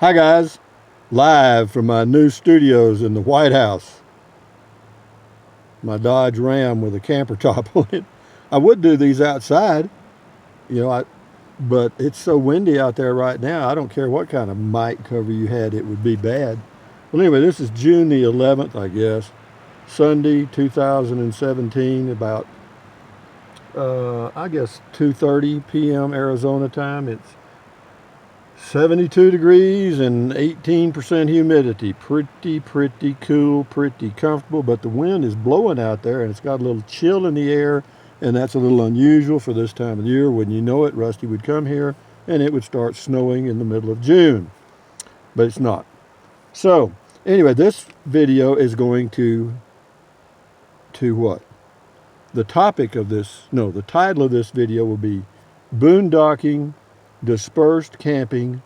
Hi, guys. Live from my new studios in the White House. My Dodge Ram with a camper top on it. I would do these outside, you know, I, but it's so windy out there right now. I don't care what kind of mic cover you had, it would be bad. Well, anyway, this is June the 11th, I guess. Sunday, 2017, about, I guess, 2:30 p.m. Arizona time. It's 72 degrees and 18% humidity. Pretty cool, pretty comfortable, but the wind is blowing out there and it's got a little chill in the air, and that's a little unusual for this time of year. When you know it, Rusty would come here and it would start snowing in the middle of June, but it's not. So, anyway, this video is going to what? The topic of this, no, the title of this video will be Boondocking, Dispersed Camping,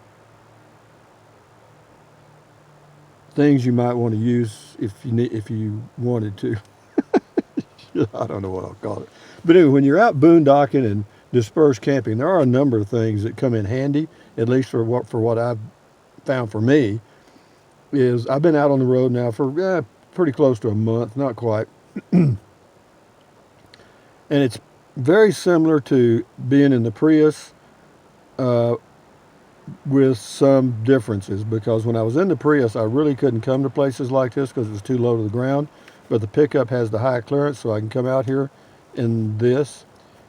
things you might want to use if you wanted to. I don't know what I'll call it. But anyway, when you're out boondocking and dispersed camping, there are a number of things that come in handy, at least for what I've found for me, is I've been out on the road now for pretty close to a month, not quite. And it's very similar to being in the Prius, uh, with some differences, because when I was in the Prius, I really couldn't come to places like this because it was too low to the ground. But the pickup has the high clearance, so I can come out here in this.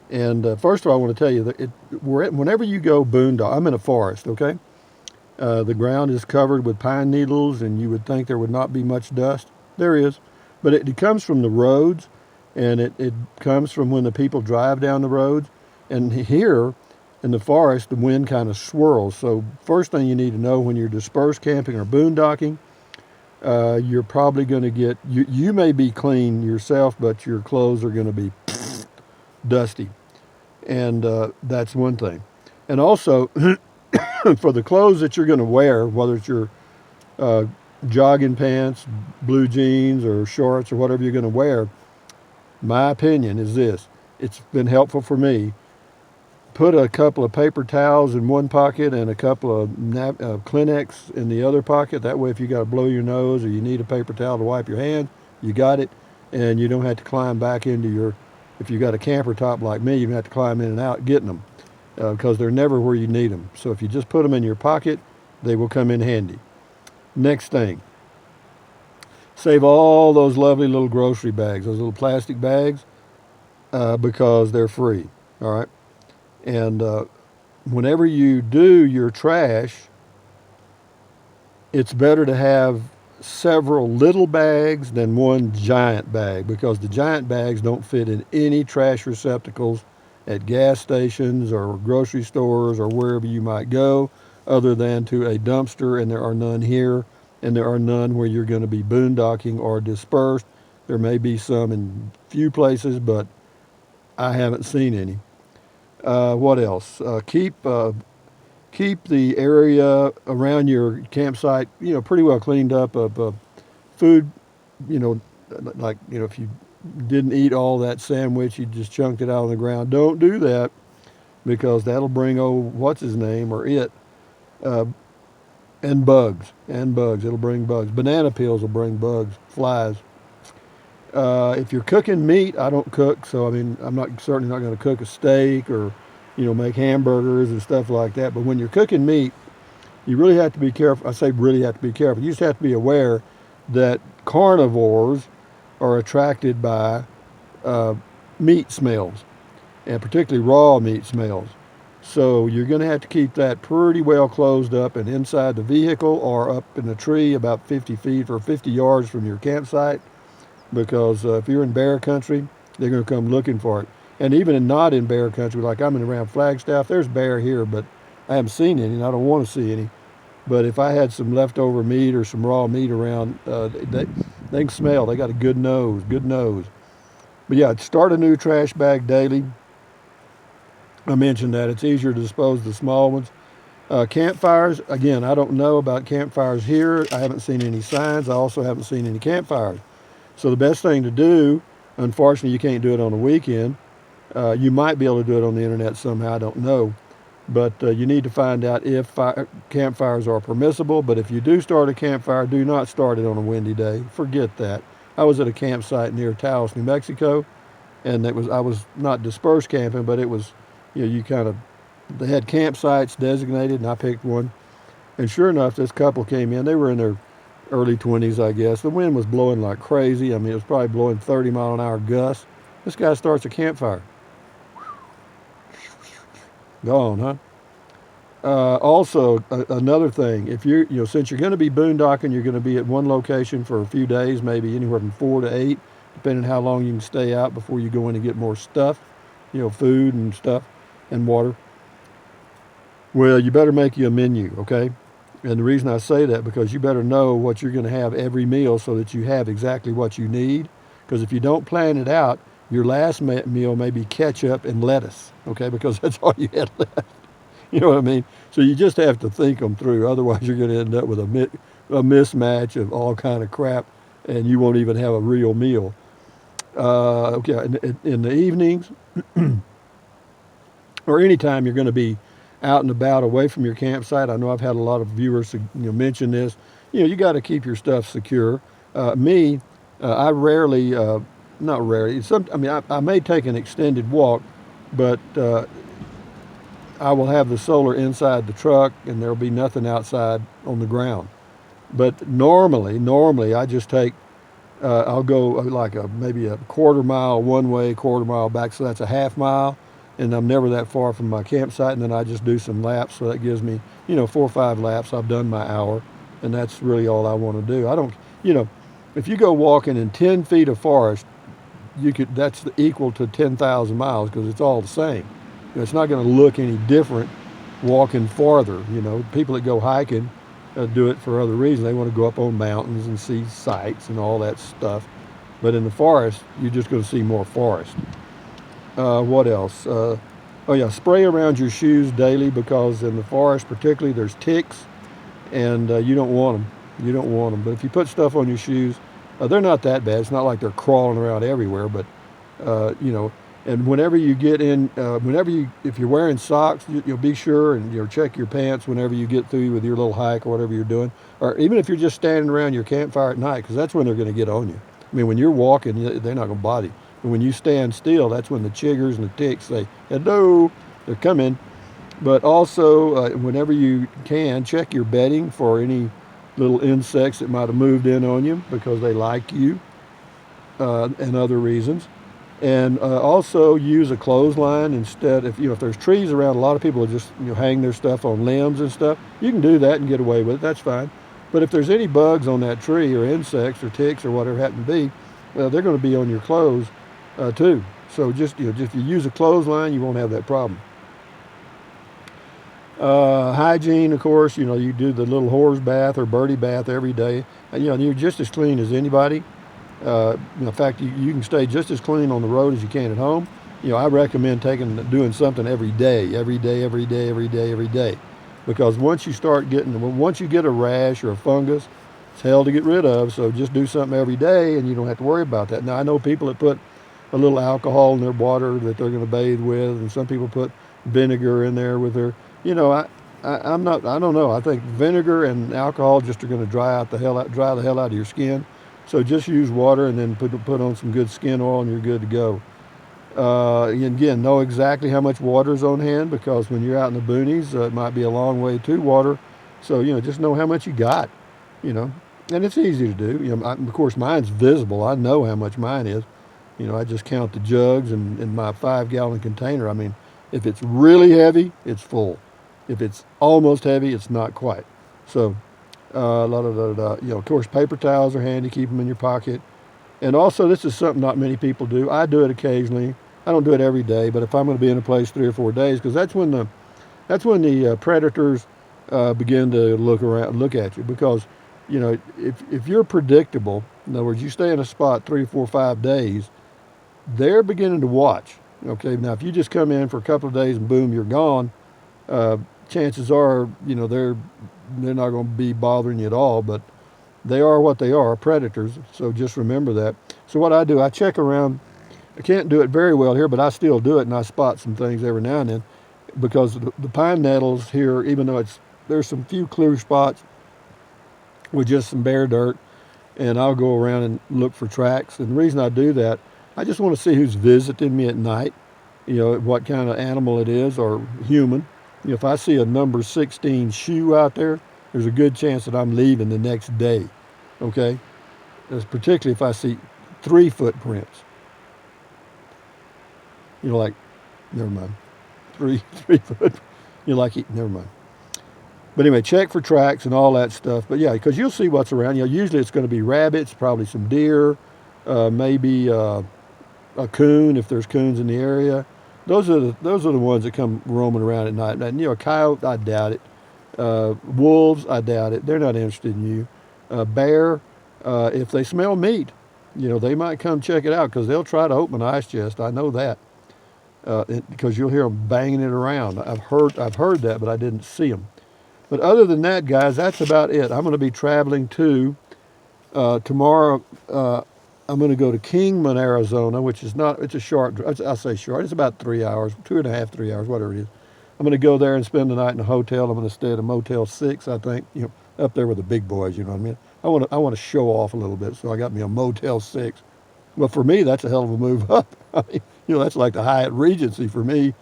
And first of all, I want to tell you that whenever you go boondock, I'm in a forest, okay? The ground is covered with pine needles, and you would think there would not be much dust. There is, but it comes from the roads, and it comes from when the people drive down the roads. And here, in the forest, the wind kind of swirls. So first thing you need to know when you're dispersed camping or boondocking, you're probably going to get, you may be clean yourself, but your clothes are going to be dusty. And that's one thing. And also, for the clothes that you're going to wear, whether it's your uh, jogging pants, blue jeans, or shorts, or whatever you're going to wear, my opinion is this. It's been helpful for me. Put a couple of paper towels in one pocket and a couple of Kleenex in the other pocket. That way, if you got to blow your nose or you need a paper towel to wipe your hands, you got it, and you don't have to climb back into your. If you got a camper top like me, you don't have to climb in and out getting them, because they're never where you need them. So if you just put them in your pocket, they will come in handy. Next thing, save all those lovely little grocery bags, those little plastic bags, because they're free. All right. And whenever you do your trash, it's better to have several little bags than one giant bag, because the giant bags don't fit in any trash receptacles at gas stations or grocery stores or wherever you might go, other than to a dumpster, and there are none here, and there are none where you're going to be boondocking or dispersed. There may be some in few places, but I haven't seen any. What else? Keep the area around your campsite, pretty well cleaned up of food. You know, if you didn't eat all that sandwich, you just chunked it out on the ground. Don't do that, because that'll bring what's his name or it, uh, and bugs. It'll bring bugs. Banana peels will bring bugs, flies. If you're cooking meat, I don't cook, so I mean, I'm not certainly not going to cook a steak or, make hamburgers and stuff like that. But when you're cooking meat, you really have to be careful. I say really have to be careful. You just have to be aware that carnivores are attracted by uh, meat smells, and particularly raw meat smells. So you're going to have to keep that pretty well closed up and inside the vehicle or up in a tree about 50 feet or 50 yards from your campsite, because if you're in bear country, they're going to come looking for it. And even not in bear country, like I'm in around Flagstaff, there's bear here, but I haven't seen any, and I don't want to see any. But if I had some leftover meat or some raw meat around, they can smell. They got a good nose, good nose. But yeah, start a new trash bag daily. I mentioned that it's easier to dispose of the small ones. Campfires, again, I don't know about campfires here. I haven't seen any signs. I also haven't seen any campfires. So the best thing to do, unfortunately, you can't do it on a weekend. You might be able to do it on the internet somehow, I don't know. But you need to find out if campfires are permissible. But if you do start a campfire, do not start it on a windy day. Forget that. I was at a campsite near Taos, New Mexico, and I was not dispersed camping, but it was, you kind of, they had campsites designated, and I picked one. And sure enough, this couple came in. They were in their early 20s, I guess. The wind was blowing like crazy. I mean, it was probably blowing 30-mile-an-hour gusts. This guy starts a campfire. Gone, huh? Also, another thing, if since you're going to be boondocking, you're going to be at one location for a few days, maybe anywhere from 4 to 8, depending on how long you can stay out before you go in and get more stuff, food and stuff and water. Well, you better make you a menu, okay? And the reason I say that, because you better know what you're going to have every meal so that you have exactly what you need. Because if you don't plan it out, your last meal may be ketchup and lettuce, okay? Because that's all you had left. You know what I mean? So you just have to think them through. Otherwise, you're going to end up with a mismatch of all kind of crap, and you won't even have a real meal. Okay, in the evenings, or anytime you're going to be out and about away from your campsite. I know I've had a lot of viewers mention this. You got to keep your stuff secure. I rarely, not rarely. I may take an extended walk, but I will have the solar inside the truck, and there'll be nothing outside on the ground. But normally I just take. I'll go like maybe a quarter mile one way, quarter mile back, so that's a half mile. And I'm never that far from my campsite, and then I just do some laps, so that gives me, 4 or 5 laps. I've done my hour, and that's really all I want to do. I don't, if you go walking in 10 feet of forest, that's equal to 10,000 miles, because it's all the same. It's not going to look any different walking farther. People that go hiking do it for other reasons. They want to go up on mountains and see sights and all that stuff. But in the forest, you're just going to see more forest. What else? Spray around your shoes daily, because in the forest particularly there's ticks, and you don't want them. You don't want them. But if you put stuff on your shoes, they're not that bad. It's not like they're crawling around everywhere, but and whenever you get in, if you're wearing socks, you'll be sure and you'll check your pants whenever you get through with your little hike or whatever you're doing, or even if you're just standing around your campfire at night, because that's when they're going to get on you. I mean, when you're walking, they're not going to bother you. But when you stand still, that's when the chiggers and the ticks say, hello, they're coming. But also, whenever you can, check your bedding for any little insects that might have moved in on you because they like you, and other reasons. And also use a clothesline instead. If there's trees around, a lot of people will just hang their stuff on limbs and stuff. You can do that and get away with it. That's fine. But if there's any bugs on that tree, or insects or ticks or whatever it happen to be, they're going to be on your clothes too. So just if you use a clothesline, you won't have that problem. Hygiene, of course, you do the little horse bath or birdie bath every day. And you're just as clean as anybody. In fact, you can stay just as clean on the road as you can at home. I recommend doing something every day, because once you get a rash or a fungus, it's hell to get rid of. So just do something every day, and you don't have to worry about that. Now, I know people that put a little alcohol in their water that they're going to bathe with, and some people put vinegar in there with their. I don't know. I think vinegar and alcohol just are going to dry the hell out of your skin. So just use water and then put on some good skin oil, and you're good to go. Again, know exactly how much water is on hand, because when you're out in the boonies, it might be a long way to water. So just know how much you got. And it's easy to do. Of course, mine's visible. I know how much mine is. I just count the jugs and in my 5-gallon container. I mean, if it's really heavy, it's full. If it's almost heavy, it's not quite. So, of course, paper towels are handy. Keep them in your pocket. And also, this is something not many people do. I do it occasionally. I don't do it every day, but if I'm going to be in a place 3 or 4 days, because that's when the predators begin to look at you. Because if you're predictable, in other words, you stay in a spot 3, 4, 5 days, they're beginning to watch. Okay, now if you just come in for a couple of days and boom, you're gone, chances are, they're not going to be bothering you at all, but they are what they are, predators. So just remember that. So what I do, I check around. I can't do it very well here, but I still do it, and I spot some things every now and then. because the pine nettles here, even though there's some few clear spots with just some bare dirt, and I'll go around and look for tracks. And the reason I do that, I just want to see who's visiting me at night, what kind of animal it is or human. If I see a number 16 shoe out there, there's a good chance that I'm leaving the next day. Okay? That's particularly if I see 3 footprints. Like, never mind. Three foot. Never mind. But anyway, check for tracks and all that stuff. But yeah, because you'll see what's around. Usually it's going to be rabbits, probably some deer, maybe a coon if there's coons in the area. Those are the ones that come roaming around at night. And a coyote, I doubt it. Wolves, I doubt it. They're not interested in you. Bear, if they smell meat, they might come check it out because they'll try to open an ice chest. I know that. Because you'll hear them banging it around. I've heard that, but I didn't see them. But other than that, guys, that's about it. I'm going to be traveling tomorrow. I'm going to go to Kingman, Arizona, which is it's a short, I say short, it's about 3 hours, 2.5, 3 hours, whatever it is. I'm going to go there and spend the night in a hotel. I'm going to stay at a Motel 6, I think, up there with the big boys, you know what I mean? I want to show off a little bit, so I got me a Motel 6. Well, for me, that's a hell of a move up. I mean, that's like the Hyatt Regency for me,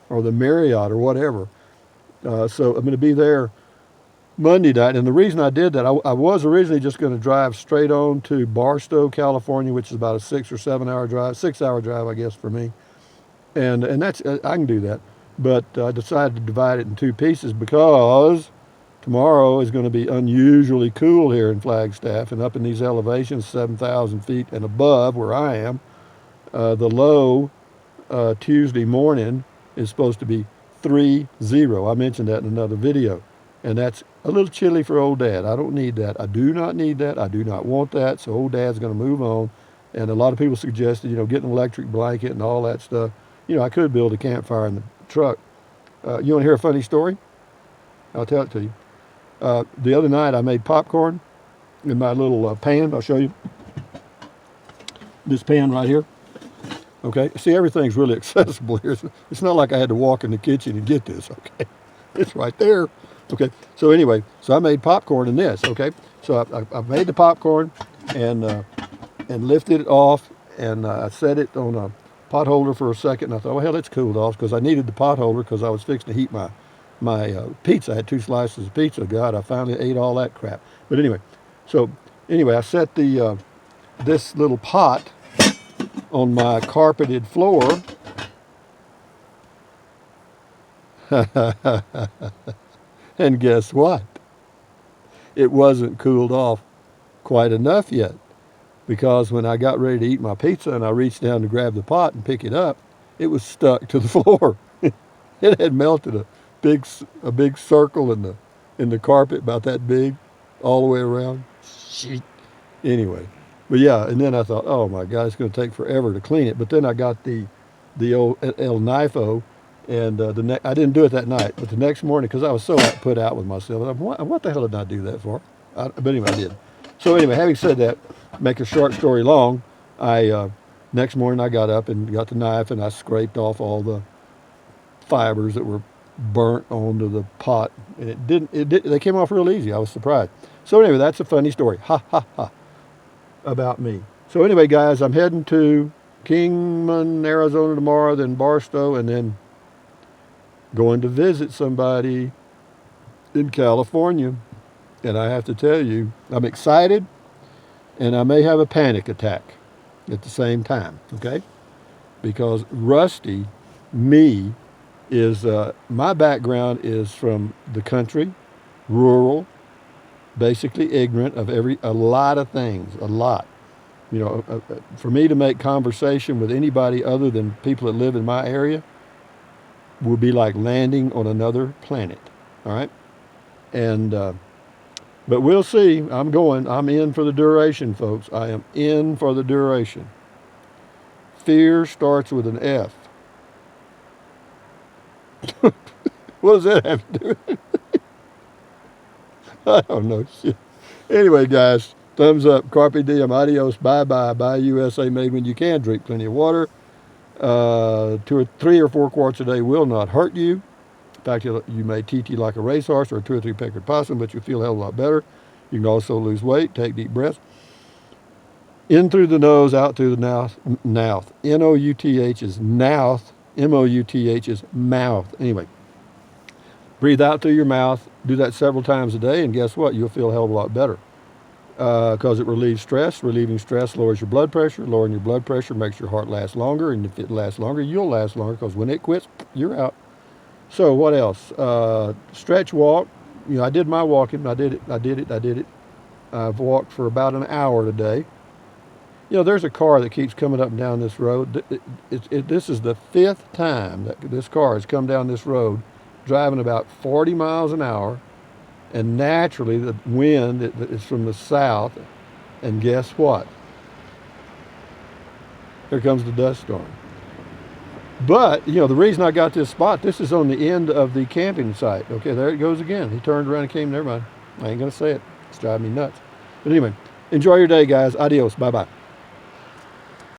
or the Marriott or whatever. So I'm going to be there Monday night. And the reason I did that, I was originally just going to drive straight on to Barstow, California, which is about a 6 or 7 hour drive, 6-hour drive, I guess, for me. And that's, I can do that. But I decided to divide it in 2 pieces because tomorrow is going to be unusually cool here in Flagstaff and up in these elevations, 7,000 feet and above where I am. The low Tuesday morning is supposed to be 30. I mentioned that in another video. And that's a little chilly for old Dad. I don't need that. I do not need that. I do not want that. So old Dad's going to move on. And a lot of people suggested, getting an electric blanket and all that stuff. I could build a campfire in the truck. You want to hear a funny story? I'll tell it to you. The other night I made popcorn in my little pan. I'll show you. This pan right here. Okay. See, everything's really accessible here. It's not like I had to walk in the kitchen and get this. Okay. It's right there. Okay, so anyway, I made popcorn in this, okay? So I made the popcorn and lifted it off, and I set it on a pot holder for a second, and I thought, well, hell, it's cooled off, because I needed the pot holder because I was fixing to heat my pizza. I had 2 slices of pizza. God, I finally ate all that crap. But anyway, I set this little pot on my carpeted floor. And guess what? It wasn't cooled off quite enough yet, because when I got ready to eat my pizza and I reached down to grab the pot and pick it up, it was stuck to the floor. It had melted a big circle in the carpet, about that big, all the way around. Shit. Anyway, but yeah, and then I thought, oh my God, it's going to take forever to clean it. But then I got the old El Knifo. And I didn't do it that night, but the next morning, because I was so put out with myself, what the hell did I do that for? But anyway, I did. So anyway, having said that, make a short story long, next morning I got up and got the knife and I scraped off all the fibers that were burnt onto the pot, and they came off real easy. I was surprised. So anyway, that's a funny story. Ha ha ha. About me. So anyway, guys, I'm heading to Kingman, Arizona tomorrow, then Barstow, and then going to visit somebody in California. And I have to tell you, I'm excited, and I may have a panic attack at the same time, okay? Because Rusty, me, is, my background is from the country, rural, basically ignorant of a lot of things, a lot. For me to make conversation with anybody other than people that live in my area will be like landing on another planet, all right? And, but we'll see. I'm in for the duration, folks. I am in for the duration. Fear starts with an F. What does that have to do with it? I don't know, shit. Anyway, guys, thumbs up, carpe diem, adios, bye-bye, buy USA made when you can, drink plenty of water. 2 or 3 or 4 quarts a day will not hurt you. In fact, you may TT like a racehorse or a 2 or 3 peckered possum, but you'll feel a hell of a lot better. You can also lose weight, take deep breaths. In through the nose, out through the mouth. Mouth. N-O-U-T-H is mouth. M-O-U-T-H is mouth. Anyway, breathe out through your mouth. Do that several times a day, and guess what? You'll feel a hell of a lot better. Because it relieves stress. Relieving stress lowers your blood pressure. Lowering your blood pressure makes your heart last longer, and if it lasts longer, you'll last longer, because when it quits, you're out. So what else? Stretch walk. You know, I did my walking. I did it. I've walked for about an hour today. You know, there's a car that keeps coming up and down this road. This is the 5th time that this car has come down this road, driving about 40 miles an hour. And naturally, the wind is from the south. And guess what? Here comes the dust storm. But, you know, the reason I got this spot, this is on the end of the camping site. Okay, there it goes again. He turned around and came, never mind. I ain't going to say it. It's driving me nuts. But anyway, enjoy your day, guys. Adios. Bye-bye.